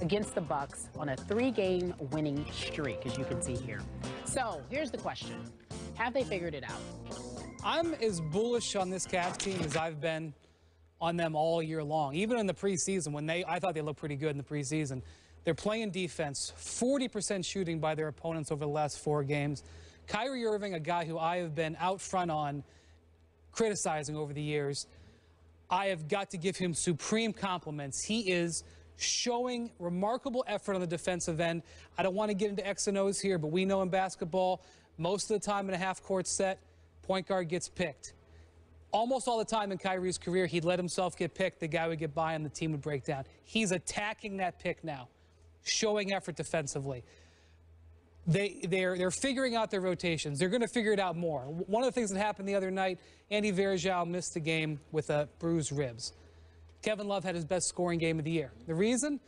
against the Bucks on a 3-game winning streak, as you can see here. So here's the question. Have they figured it out? I'm as bullish on this Cavs team as I've been on them all year long. Even in the preseason, when I thought they looked pretty good in the preseason. They're playing defense, 40% shooting by their opponents over the last 4 games. Kyrie Irving, a guy who I have been out front on criticizing over the years, I have got to give him supreme compliments. He is showing remarkable effort on the defensive end. I don't want to get into X and O's here, but we know in basketball, most of the time in a half-court set, point guard gets picked. Almost all the time in Kyrie's career, he'd let himself get picked. The guy would get by and the team would break down. He's attacking that pick now, showing effort defensively. They're figuring out their rotations. They're going to figure it out more. One of the things that happened the other night, Andy Varejao missed the game with bruised ribs. Kevin Love had his best scoring game of the year. The reason?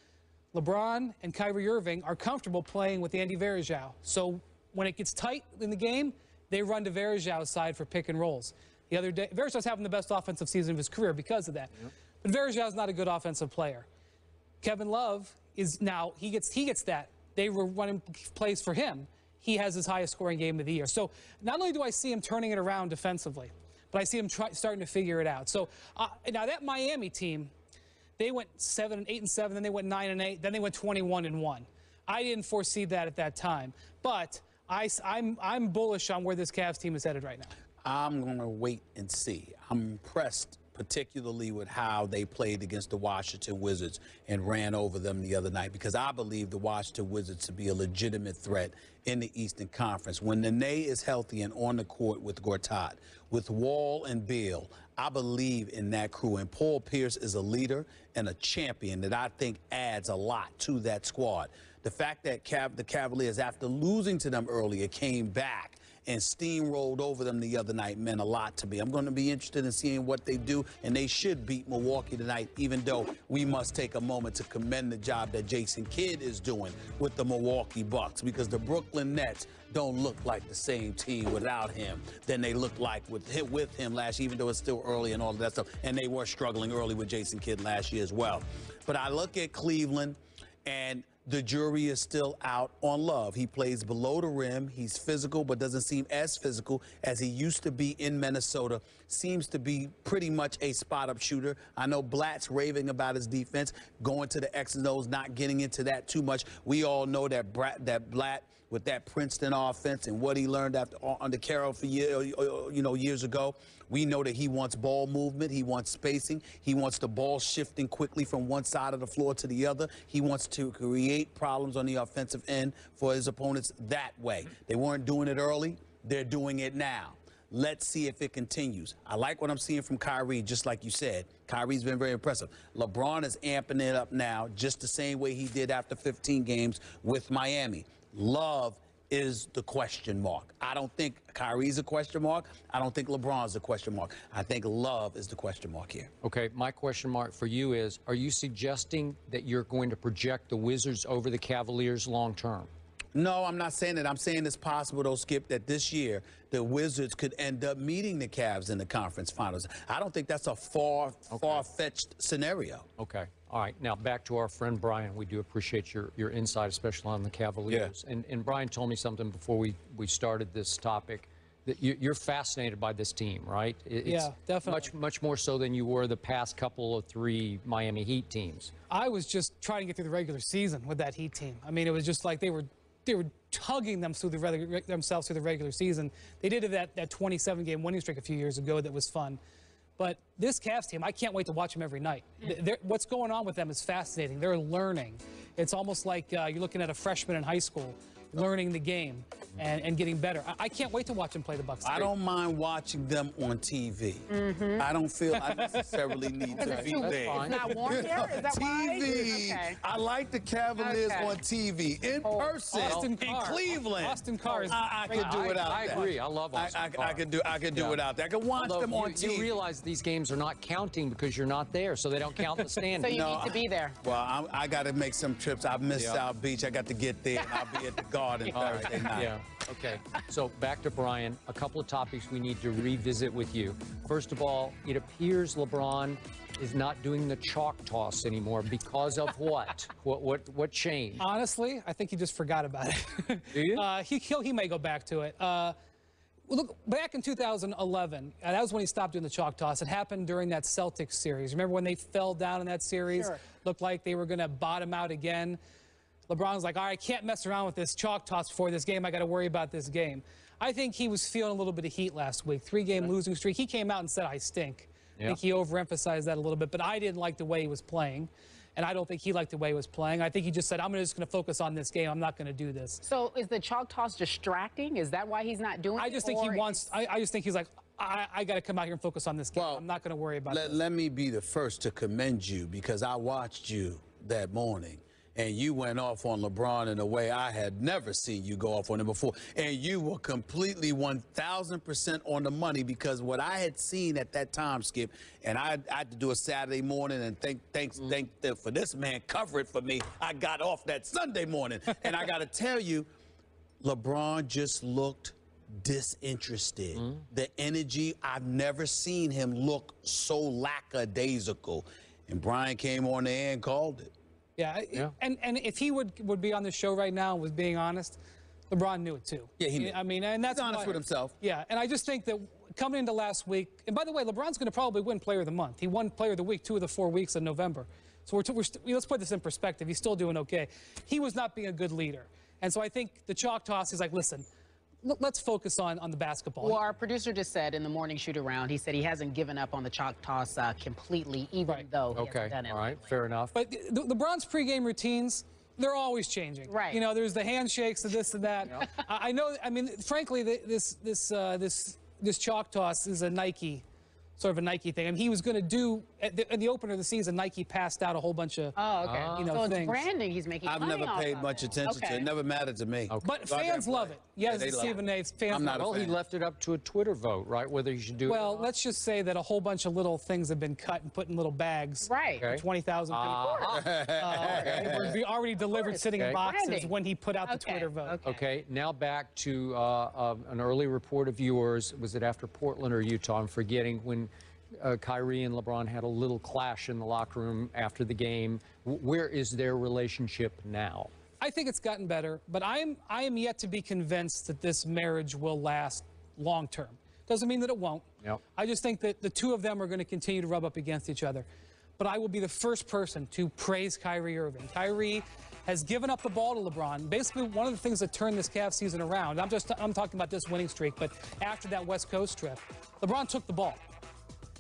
LeBron and Kyrie Irving are comfortable playing with Andy Varejao. So when it gets tight in the game, they run to Varejao's side for pick and rolls. The other day, Varejao's having the best offensive season of his career because of that. Yep. But Varejao's not a good offensive player. Kevin Love is now, he gets that. They were running plays for him. He has his highest scoring game of the year. So not only do I see him turning it around defensively, but I see him starting to figure it out. So now that Miami team, they went 8-7, then they went 9-8, then they went 21-1. I didn't foresee that at that time, but I'm bullish on where this Cavs team is headed right now. I'm going to wait and see. I'm impressed particularly with how they played against the Washington Wizards and ran over them the other night, because I believe the Washington Wizards to be a legitimate threat in the Eastern Conference. When Nene is healthy and on the court with Gortat, with Wall and Beal, I believe in that crew. And Paul Pierce is a leader and a champion that I think adds a lot to that squad. The fact that the Cavaliers, after losing to them earlier, came back and steamrolled over them the other night meant a lot to me. I'm going to be interested in seeing what they do, and they should beat Milwaukee tonight, even though we must take a moment to commend the job that Jason Kidd is doing with the Milwaukee Bucks, because the Brooklyn Nets don't look like the same team without him than they looked like with him last year, even though it's still early and all of that stuff. And they were struggling early with Jason Kidd last year as well. But I look at Cleveland, and the jury is still out on Love. He plays below the rim. He's physical, but doesn't seem as physical as he used to be in Minnesota. Seems to be pretty much a spot-up shooter. I know Blatt's raving about his defense, going to the X and O's, not getting into that too much. We all know that Blatt, with that Princeton offense and what he learned under Carroll for years ago, we know that he wants ball movement, he wants spacing, he wants the ball shifting quickly from one side of the floor to the other. He wants to create problems on the offensive end for his opponents that way. They weren't doing it early, they're doing it now. Let's see if it continues. I like what I'm seeing from Kyrie, just like you said. Kyrie's been very impressive. LeBron is amping it up now, just the same way he did after 15 games with Miami. Love is the question mark. I don't think Kyrie's a question mark. I don't think LeBron's a question mark. I think Love is the question mark here. Okay, my question mark for you is, are you suggesting that you're going to project the Wizards over the Cavaliers long term? No, I'm not saying that. I'm saying it's possible, though, Skip, that this year the Wizards could end up meeting the Cavs in the conference finals. I don't think that's a far-fetched scenario. Okay. All right. Now, back to our friend Brian. We do appreciate your insight, especially on the Cavaliers. Yeah. And Brian told me something before we started this topic, that you're fascinated by this team, right? Yeah, definitely. Much more so than you were the past couple of 3 Miami Heat teams. I was just trying to get through the regular season with that Heat team. I mean, it was just like they were tugging themselves through the regular season. They did that 27-game winning streak a few years ago that was fun. But this Cavs team, I can't wait to watch them every night. What's going on with them is fascinating. They're learning. It's almost like you're looking at a freshman in high school learning the game and getting better. I can't wait to watch them play the Bucks. I don't mind watching them on TV. I don't feel I necessarily need to be there. Not warm here? Is that TV. Okay. I like the Cavaliers on TV. In person, in Cleveland. Austin Carr. I could do it out there. I agree. I love Austin Carr. I could do it out there. I could watch them on TV. You realize these games are not counting because you're not there, so they don't count the standings. So you need to be there. Well, I got to make some trips. I've missed South Beach. I got to get there, and I'll be at the Garden Thursday night. Yeah. Okay. So back to Brian. A couple of topics we need to revisit with you. First of all, it appears LeBron is not doing the chalk toss anymore because of what? What changed? Honestly, I think he just forgot about it. Do you? He may go back to it. Look, back in 2011, that was when he stopped doing the chalk toss. It happened during that Celtics series. Remember when they fell down in that series? Sure. Looked like they were going to bottom out again. LeBron's like, all right, I can't mess around with this chalk toss before this game. I got to worry about this game. I think he was feeling a little bit of heat last week. 3-game losing streak. He came out and said, I stink. I think he overemphasized that a little bit, but I didn't like the way he was playing. And I don't think he liked the way he was playing. I think he just said, I'm just going to focus on this game. I'm not going to do this. So is the chalk toss distracting? Is that why he's not doing it? I just think he wants, I just think he's like, I got to come out here and focus on this game. Well, I'm not going to worry about it. Let me be the first to commend you, because I watched you that morning. And you went off on LeBron in a way I had never seen you go off on him before. And you were completely 1,000% on the money, because what I had seen at that time, Skip, and I had to do a Saturday morning, and thanks for this man cover it for me. I got off that Sunday morning. And I got to tell you, LeBron just looked disinterested. The energy, I've never seen him look so lackadaisical. And Brian came on the air and called it. Yeah. And if he would be on the show right now and was being honest, LeBron knew it too. Yeah, he knew. I mean, and that's He's honest with himself. Yeah, and I just think that coming into last week, and by the way, LeBron's going to probably win Player of the Month. He won Player of the Week 2 of the 4 weeks in November. So let's put this in perspective. He's still doing okay. He was not being a good leader. And so I think the chalk toss is like, listen, let's focus on the basketball. Well, our producer just said in the morning shoot-around, he said he hasn't given up on the chalk toss completely, even though he hasn't done it. All right, fair enough. But LeBron's pregame routines, they're always changing. Right. You know, there's the handshakes and this and that. I know. I mean, frankly, this chalk toss is a Nike. Sort of a Nike thing. I mean, he was going to do in the opener of the season. Nike passed out a whole bunch of you know, so things. It's branding he's making. I've never paid much attention to it. It never mattered to me. But fans love it. Yes, Stephen A. Fans love it. Well, he left it up to a Twitter vote, right? Whether he should do it. Well, let's just say that a whole bunch of little things have been cut and put in little bags. Right. For 20,000 people. They were already delivered sitting in boxes Branding. when he put out the Twitter vote. Okay, now back to an early report of yours. Was it after Portland or Utah? I'm forgetting, when Kyrie and LeBron had a little clash in the locker room after the game. Where is their relationship now? I think it's gotten better, but I am yet to be convinced that this marriage will last long term. Doesn't mean that it won't. Yep. I just think that the two of them are going to continue to rub up against each other. But I will be the first person to praise Kyrie Irving. Kyrie has given up the ball to LeBron. Basically, one of the things that turned this Cavs season around, I'm talking about this winning streak, but after that West Coast trip, LeBron took the ball.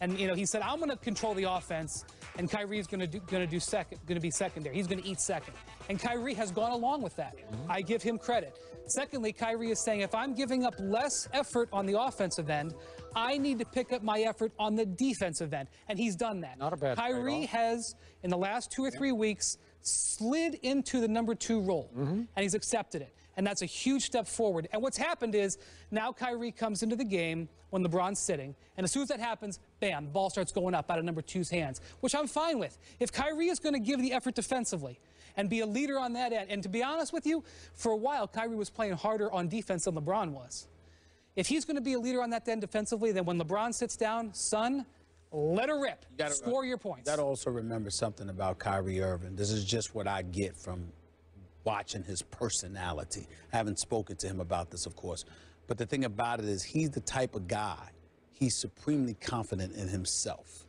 And, you know, he said, I'm going to control the offense, and Kyrie's going to be secondary. He's going to eat second. And Kyrie has gone along with that. I give him credit. Secondly, Kyrie is saying, if I'm giving up less effort on the offensive end, I need to pick up my effort on the defensive end. And he's done that. Not a bad Kyrie has, in the last 2 or 3 weeks, slid into the number 2 role, and he's accepted it. And that's a huge step forward. And what's happened is now Kyrie comes into the game when LeBron's sitting, and as soon as that happens, bam, the ball starts going up out of number 2's hands, which I'm fine with. If Kyrie is going to give the effort defensively and be a leader on that end, and to be honest with you, for a while, Kyrie was playing harder on defense than LeBron was. If he's going to be a leader on that end defensively, then when LeBron sits down, son, let her rip. Score your points. You got to also remember something about Kyrie Irving. This is just what I get from watching his personality. I haven't spoken to him about this, of course. But the thing about it is he's the type of guy, he's supremely confident in himself.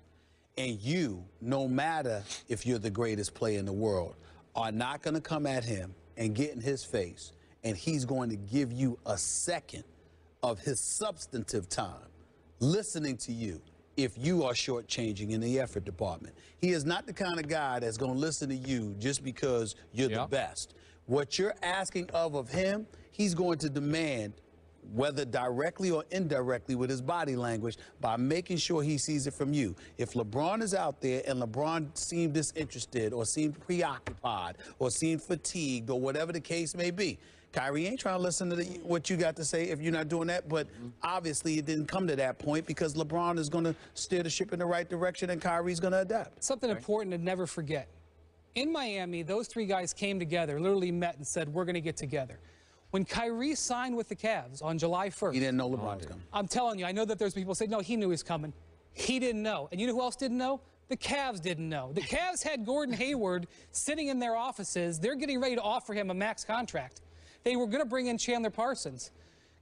And you, no matter if you're the greatest player in the world, are not going to come at him and get in his face, and he's going to give you a second of his substantive time listening to you if you are shortchanging in the effort department. He is not the kind of guy that's going to listen to you just because you're the best. What you're asking of him, he's going to demand, whether directly or indirectly with his body language, by making sure he sees it from you. If LeBron is out there and LeBron seemed disinterested or seemed preoccupied or seemed fatigued or whatever the case may be, Kyrie ain't trying to listen to what you got to say if you're not doing that. But obviously it didn't come to that point because LeBron is going to steer the ship in the right direction and Kyrie's going to adapt. Something important to never forget. In Miami, those 3 guys came together, literally met and said, we're going to get together. When Kyrie signed with the Cavs on July 1st. He didn't know LeBron was coming. I'm telling you, I know that there's people say, no, he knew he was coming. He didn't know. And you know who else didn't know? The Cavs didn't know. The Cavs had Gordon Hayward sitting in their offices. They're getting ready to offer him a max contract. They were going to bring in Chandler Parsons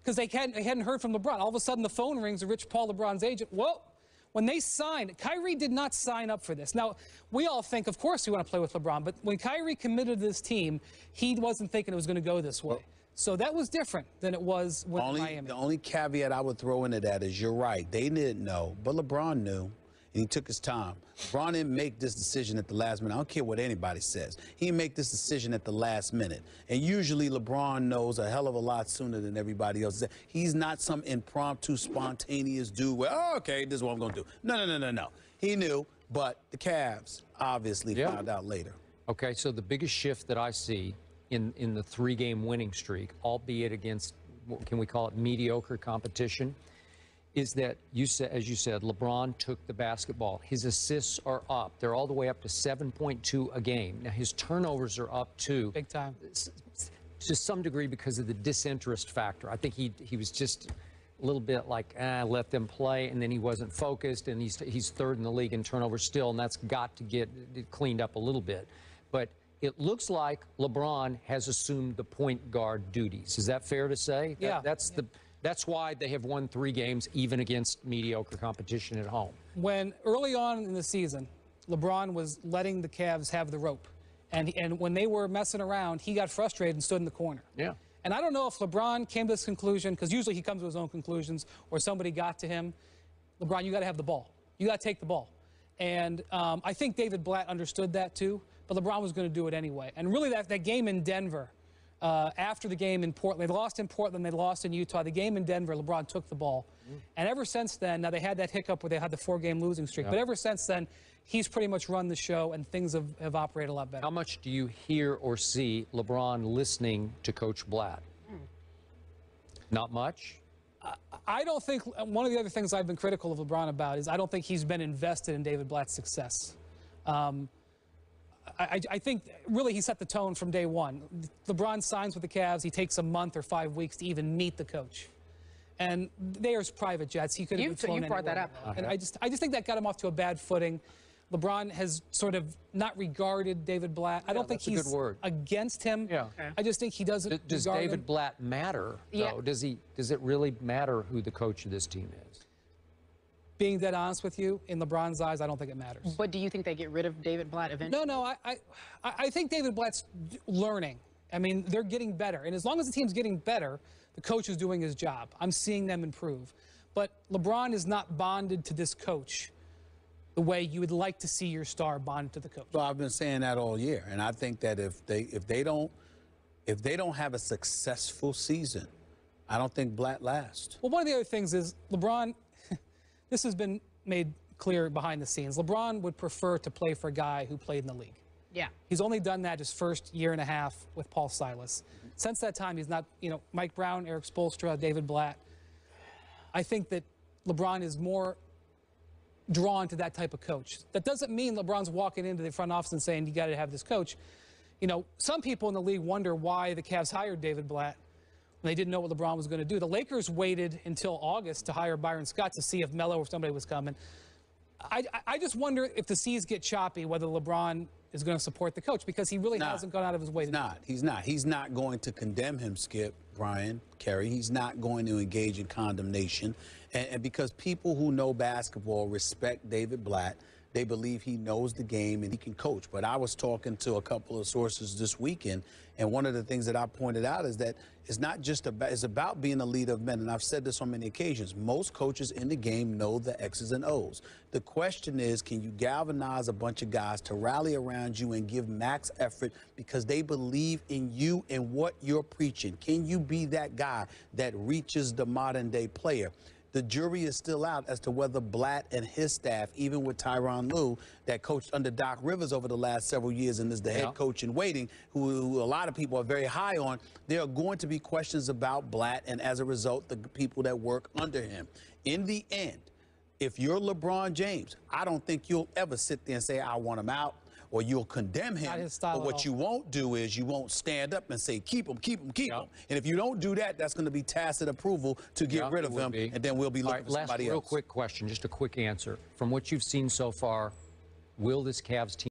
because they hadn't heard from LeBron. All of a sudden, the phone rings to Rich Paul, LeBron's agent. Well, when they signed, Kyrie did not sign up for this. Now, we all think, of course, we want to play with LeBron. But when Kyrie committed to this team, he wasn't thinking it was going to go this way. So that was different than it was with Miami. The only caveat I would throw into that is you're right. They didn't know, but LeBron knew. And he took his time. LeBron didn't make this decision at the last minute. I don't care what anybody says. He didn't make this decision at the last minute. And usually LeBron knows a hell of a lot sooner than everybody else. He's not some impromptu, spontaneous dude where, oh, okay, this is what I'm going to do. No. He knew, but the Cavs obviously found out later. Okay, so the biggest shift that I see in the 3-game winning streak, albeit against, can we call it mediocre competition, is that, as you said, LeBron took the basketball. His assists are up. They're all the way up to 7.2 a game. Now, his turnovers are up, too. Big time. To some degree because of the disinterest factor. I think he was just a little bit like, let them play, and then he wasn't focused, and he's third in the league in turnovers still, and that's got to get cleaned up a little bit. But it looks like LeBron has assumed the point guard duties. Is that fair to say? Yeah. That's why they have won 3 games, even against mediocre competition at home. When early on in the season, LeBron was letting the Cavs have the rope. And when they were messing around, he got frustrated and stood in the corner. Yeah. And I don't know if LeBron came to this conclusion, because usually he comes to his own conclusions, or somebody got to him. LeBron, you got to have the ball. You got to take the ball. And I think David Blatt understood that too, but LeBron was going to do it anyway. And really that game in Denver, after the game in Portland, they lost in Portland, they lost in Utah. The game in Denver, LeBron took the ball. And ever since then, now they had that hiccup where they had the 4-game losing streak, but ever since then, he's pretty much run the show and things have operated a lot better. How much do you hear or see LeBron listening to Coach Blatt? Not much? I don't think, one of the other things I've been critical of LeBron about is I don't think he's been invested in David Blatt's success. I think really he set the tone from day one. LeBron signs with the Cavs. He takes a month or 5 weeks to even meet the coach. And there's private jets. He could have been flown You brought that up. And I just think that got him off to a bad footing. LeBron has sort of not regarded David Blatt. I don't think he's against him. Yeah. I just think he doesn't Does regard David him. Blatt matter, though? Yeah. Does it really matter who the coach of this team is? Being dead honest with you, in LeBron's eyes, I don't think it matters. But do you think they get rid of David Blatt eventually? No, I think David Blatt's learning. I mean, they're getting better. And as long as the team's getting better, the coach is doing his job. I'm seeing them improve. But LeBron is not bonded to this coach the way you would like to see your star bonded to the coach. Well, I've been saying that all year. And I think that if they don't have a successful season, I don't think Blatt lasts. Well, one of the other things is LeBron, this has been made clear behind the scenes. LeBron would prefer to play for a guy who played in the league. Yeah. He's only done that his first year and a half with Paul Silas. Since that time, he's not, Mike Brown, Eric Spoelstra, David Blatt. I think that LeBron is more drawn to that type of coach. That doesn't mean LeBron's walking into the front office and saying, you got to have this coach. Some people in the league wonder why the Cavs hired David Blatt when they didn't know what LeBron was going to do. The Lakers waited until August to hire Byron Scott to see if Melo or somebody was coming. I just wonder if the seas get choppy, whether LeBron is going to support the coach, because he really hasn't gone out of his way to do it. He's not. He's not going to condemn him, Skip, Brian, Kerry. He's not going to engage in condemnation. And because people who know basketball respect David Blatt, they believe he knows the game and he can coach. But I was talking to a couple of sources this weekend, and one of the things that I pointed out is that it's not just about, it's about being a leader of men. And I've said this on many occasions. Most coaches in the game know the X's and O's. The question is, can you galvanize a bunch of guys to rally around you and give max effort because they believe in you and what you're preaching? Can you be that guy that reaches the modern day player? The jury is still out as to whether Blatt and his staff, even with Tyronn Lue, that coached under Doc Rivers over the last several years and is the head coach in waiting, who a lot of people are very high on, there are going to be questions about Blatt and, as a result, the people that work under him. In the end, if you're LeBron James, I don't think you'll ever sit there and say, I want him out, or you'll condemn him. But what you won't do is you won't stand up and say, keep him, keep him, keep him. And if you don't do that, that's going to be tacit approval to get rid of him, and then we'll be looking for somebody else. Real quick question, just a quick answer. From what you've seen so far, Will this Cavs team